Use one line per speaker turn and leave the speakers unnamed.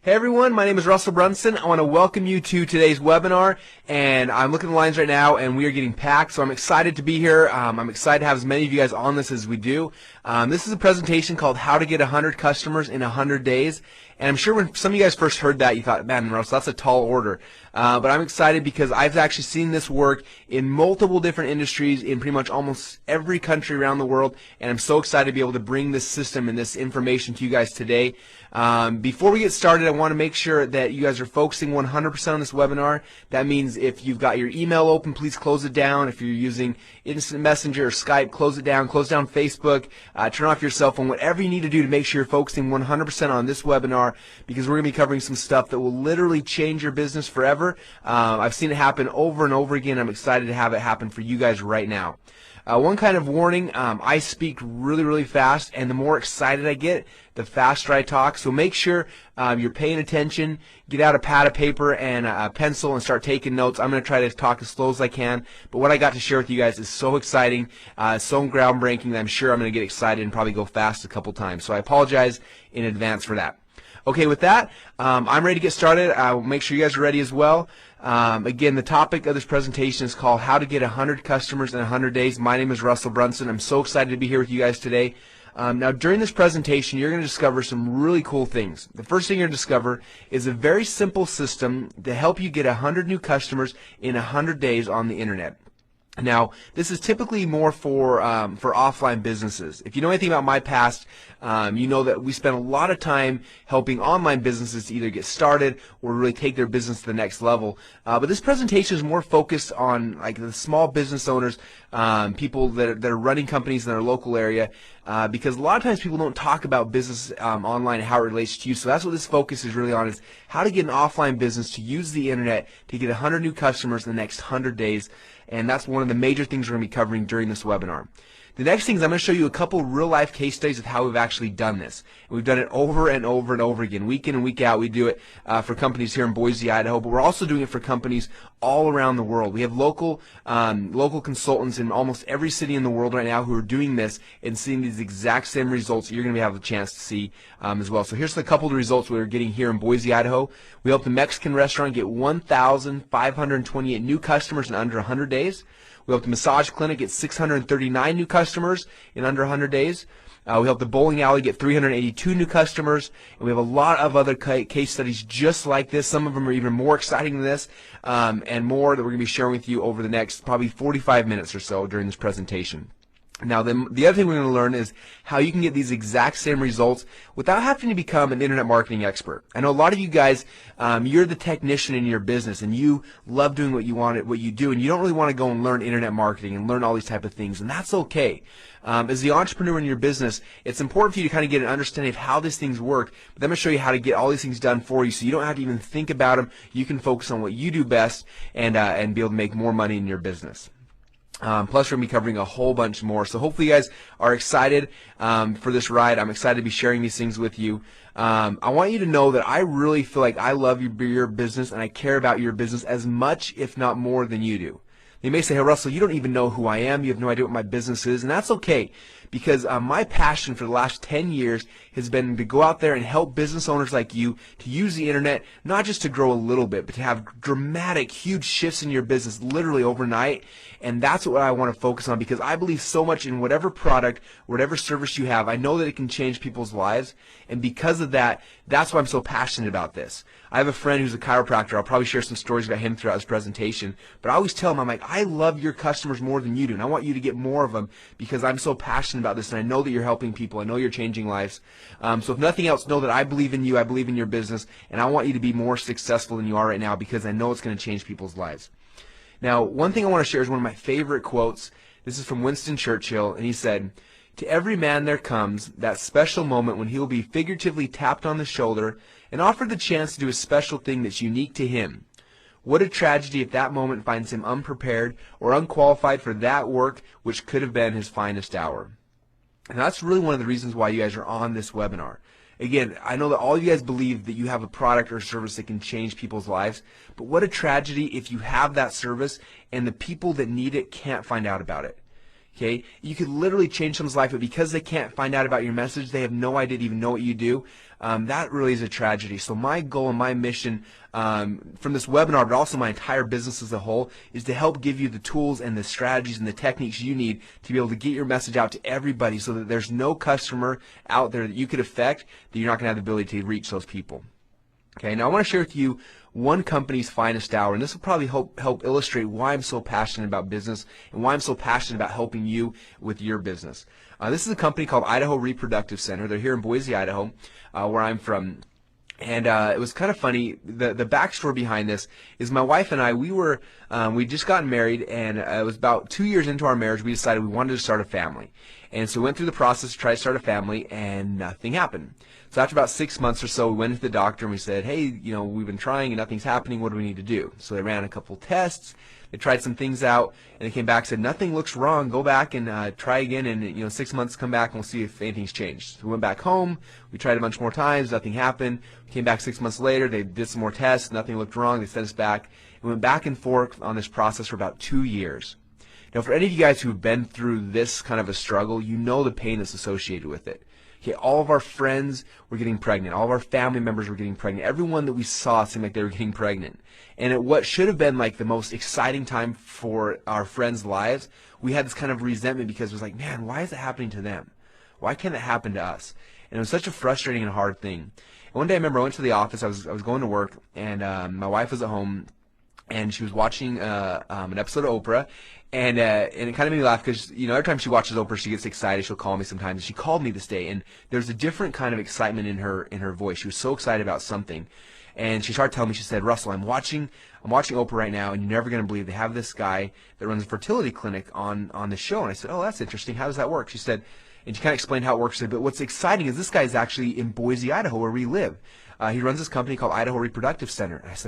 Hey everyone, my name is Russell Brunson. I want to welcome you to today's webinar, and I'm looking at the lines right now and we are getting packed, so I'm excited to be here. I'm excited to have as many of you guys on this as we do. This is a presentation called How to Get 100 Customers in 100 Days, and I'm sure when some of you guys first heard that you thought, man, Russell, that's a tall order. But I'm excited because I've actually seen this work in multiple different industries in pretty much almost every country around the world, and I'm so excited to be able to bring this system and this information to you guys today. Before we get started, I want to make sure that you guys are focusing 100% on this webinar. That means if you've got your email open, please close it down. If you're using Instant Messenger or Skype, close it down. Close down Facebook. Turn off your cell phone. Whatever you need to do to make sure you're focusing 100% on this webinar, because we're going to be covering some stuff that will literally change your business forever. I've seen it happen over and over again. I'm excited to have it happen for you guys right now. One kind of warning, I speak really fast, and the more excited I get, the faster I talk. So make sure you're paying attention. Get out a pad of paper and a pencil and start taking notes. I'm going to try to talk as slow as I can, but what I got to share with you guys is so exciting, so groundbreaking that I'm sure I'm going to get excited and probably go fast a couple times. So I apologize in advance for that. Okay, with that, I'm ready to get started. I will make sure you guys are ready as well. Again, the topic of this presentation is called How to Get 100 Customers in 100 Days. My name is Russell Brunson. I'm so excited to be here with you guys today. Now, during this presentation, you're going to discover some really cool things. The first thing you're going to discover is a very simple system to help you get 100 new customers in 100 days on the internet. Now, this is typically more for offline businesses. If you know anything about my past, you know that we spend a lot of time helping online businesses to either get started or really take their business to the next level. But this presentation is more focused on like the small business owners, people that are running companies in their local area, because a lot of times people don't talk about business online and how it relates to you. So that's what this focus is really on, is how to get an offline business to use the internet to get 100 new customers in the next 100 days. And that's one of the major things we're going to be covering during this webinar. The next thing is I'm going to show you a couple real-life case studies of how we've actually done this. And we've done it over and over and over again, week in and week out. We do it for companies here in Boise, Idaho, but we're also doing it for companies all around the world. We have local consultants in almost every city in the world right now who are doing this and seeing these exact same results that you're going to have a chance to see as well. So here's a couple of the results we're getting here in Boise, Idaho. We helped a Mexican restaurant get 1,528 new customers in under 100 days. We helped a massage clinic get 639 new customers in under 100 days. We helped the bowling alley get 382 new customers. And we have a lot of other case studies just like this. Some of them are even more exciting than this, and more that we're going to be sharing with you over the next probably 45 minutes or so during this presentation. Now, the other thing we're going to learn is how you can get these exact same results without having to become an internet marketing expert. I know a lot of you guys, you're the technician in your business, and you love doing what you do, and you don't really want to go and learn internet marketing and learn all these type of things, and that's okay. As the entrepreneur in your business, it's important for you to kind of get an understanding of how these things work. But I'm going to show you how to get all these things done for you, so you don't have to even think about them. You can focus on what you do best and be able to make more money in your business. Plus, we're going to be covering a whole bunch more. So hopefully you guys are excited for this ride. I'm excited to be sharing these things with you. I want you to know that I really feel like I love your business, and I care about your business as much, if not more, than you do. You may say, hey, Russell, you don't even know who I am. You have no idea what my business is, and that's okay, because my passion for the last 10 years has been to go out there and help business owners like you to use the internet, not just to grow a little bit, but to have dramatic, huge shifts in your business literally overnight. And that's what I want to focus on, because I believe so much in whatever product, whatever service you have. I know that it can change people's lives, and because of that, that's why I'm so passionate about this. I have a friend who's a chiropractor. I'll probably share some stories about him throughout this presentation, but I always tell him, I'm like, I love your customers more than you do, and I want you to get more of them because I'm so passionate about this, and I know that you're helping people. I know you're changing lives. So if nothing else, know that I believe in you, I believe in your business, and I want you to be more successful than you are right now, because I know it's going to change people's lives. Now, one thing I want to share is one of my favorite quotes. This is from Winston Churchill, and he said, "To every man there comes that special moment when he will be figuratively tapped on the shoulder and offered the chance to do a special thing that's unique to him. What a tragedy if that moment finds him unprepared or unqualified for that work which could have been his finest hour." And that's really one of the reasons why you guys are on this webinar. Again, I know that all you guys believe that you have a product or service that can change people's lives, but what a tragedy if you have that service and the people that need it can't find out about it. Okay, you could literally change someone's life, but because they can't find out about your message, they have no idea to even know what you do. That really is a tragedy. So my goal and my mission from this webinar, but also my entire business as a whole, is to help give you the tools and the strategies and the techniques you need to be able to get your message out to everybody, so that there's no customer out there that you could affect that you're not going to have the ability to reach those people. Okay, now I want to share with you one company's finest hour, and this will probably help illustrate why I'm so passionate about business and why I'm so passionate about helping you with your business. This is a company called Idaho Reproductive Center. They're here in Boise, Idaho, where I'm from. And it was kind of funny. The backstory behind this is my wife and I, we'd just gotten married, and it was about 2 years into our marriage we decided we wanted to start a family. And so we went through the process to try to start a family, and nothing happened. So after about 6 months or so, we went to the doctor and we said, hey, we've been trying and nothing's happening. What do we need to do? So they ran a couple tests. They tried some things out, and they came back and said, nothing looks wrong. Go back and try again, and 6 months, come back and we'll see if anything's changed. So we went back home. We tried a bunch more times. Nothing happened. We came back 6 months later. They did some more tests. Nothing looked wrong. They sent us back. We went back and forth on this process for about 2 years. Now, for any of you guys who have been through this kind of a struggle, you know the pain that's associated with it. Okay, all of our friends were getting pregnant. All of our family members were getting pregnant. Everyone that we saw seemed like they were getting pregnant. And at what should have been like the most exciting time for our friends' lives, we had this kind of resentment because it was like, man, why is it happening to them? Why can't it happen to us? And it was such a frustrating and hard thing. And one day I remember I went to the office. I was going to work, and my wife was at home, and she was watching an episode of Oprah, and it kind of made me laugh because every time she watches Oprah, she gets excited. She'll call me sometimes. And she called me this day, and there's a different kind of excitement in her voice. She was so excited about something, and she started telling me. She said, "Russell, I'm watching Oprah right now, and you're never going to believe they have this guy that runs a fertility clinic on the show." And I said, "Oh, that's interesting. How does that work?" She said, and she kind of explained how it works. She said, "But what's exciting is this guy is actually in Boise, Idaho, where we live. He runs this company called Idaho Reproductive Center." And I said,